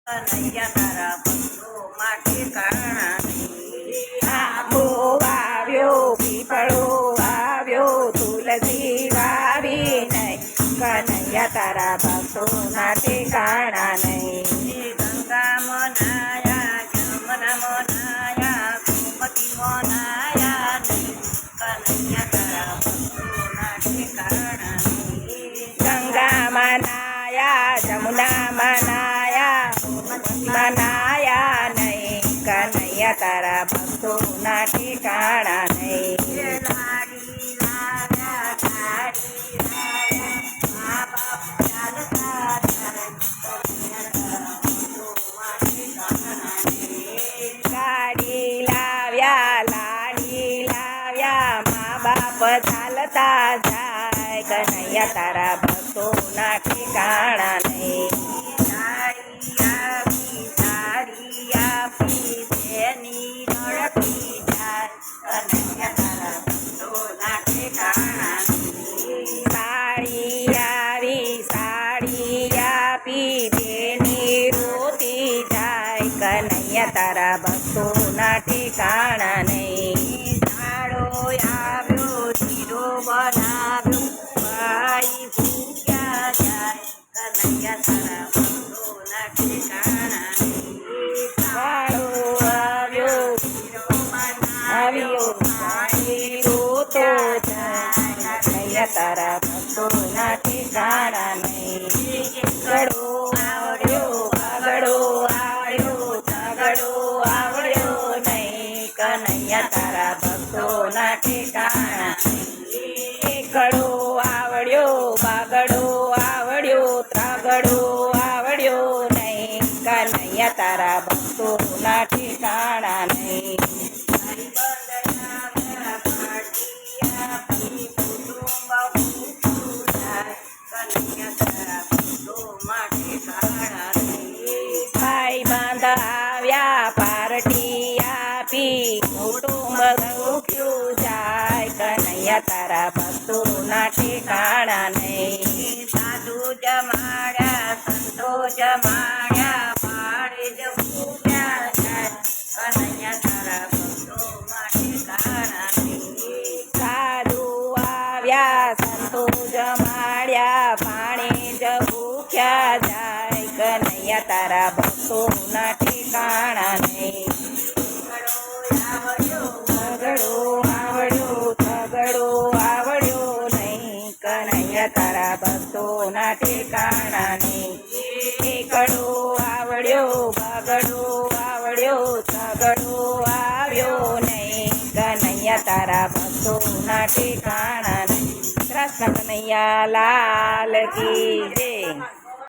કનૈયા તારા ભક્તો માટે કાણા નહીં. આંબો વાવ્યો, પીપળો વાવ્યો, તુલસી વાવી નહીં, કનૈયા તારા ભક્તોના ઠેકાણા નહીં. ગંગા મનાયા, જમના મનાયા, ગોમતી મનાયા નહીં, કનૈયા તારા ભક્તોના ઠેકાણા નહીં. ગંગામાં નાયા, જમુનામાં નાયા, મનાયા નહીં, કનૈયા તારા ભક્તોના ઠેકાણા નહીં. લાડી લાવ્યા, ગાડી લાવ્યા, મા બાપ ચાલતા જાય, કનૈયા તારા ભક્તોના ઠેકાણા નહીં. ગાડી લાવ્યા, લાડી લાવ્યા, મા બાપ ચાલતા જાય, કનૈયા તારા ભક્તોના ઠેકાણા નહીં. સાડી આપી, સાડી આપી, તેની રડતી જાય, કનૈયા તારા ભક્તોના ઠેકાણા નહીં. સાડી આવી, સાડી આપી, તેની રોતી જાય, કનૈયા તારા ભક્તોના ઠેકાણા નહીં. ઝાડો આવ્યો, શીરો બનાવ્યો, ભાઈ ભૂખ્યા જાય, કનૈયા તારા ભક્તોના ઠેકાણા નહીં. વાળો આવ્યો, શીરો આવ્યો, પાણી રોતો જાય, કનૈયા તારા ભક્તોના ઠેકાણા નહીં. ગળો આવડ્યો, પાગડો આવડ્યો, તગડો આવડ્યો નહીં, કનૈયા તારા ભક્તોના ઠેકાણા નહીં. એકડો આવડ્યો, બાગડો આવડ્યો, ત્રાગડો આવડ્યો નહીં, કનૈયા તારા ભક્તોના ઠેકાણા નહીં. ભાઈ બાંધ આવ્યા, પાર્ટી આપી, કુટુંબ દુખ્યું જાય, કનૈયા તારા ભક્તોના ઠેકાણા નહીં. સાધુ જમાડ્યા, સંતો જમાડ્યા, પાડે જ ભૂખ્યા જાય, કનૈયા તારા ભક્તો માટે કાણા નહીં. સાધુ આવ્યા, સંતો જમાડ્યા, પાણી જ ભૂખ્યા જાય, કનૈયા તારા ભક્તોના ઠેકાણા નહીં. તગડો આવડ્યો, તગડો આવડ્યો નહીં, કનૈયા તારા ભક્તોના ઠેકાણા નહીં. એકડો આવડ્યો, બગડો આવડ્યો, તગડો આવ્યો નહીં, કનૈયા તારા ભક્તોના ઠેકાણા નહીં. કૃષ્ણ કનૈયા લાલ કી જય.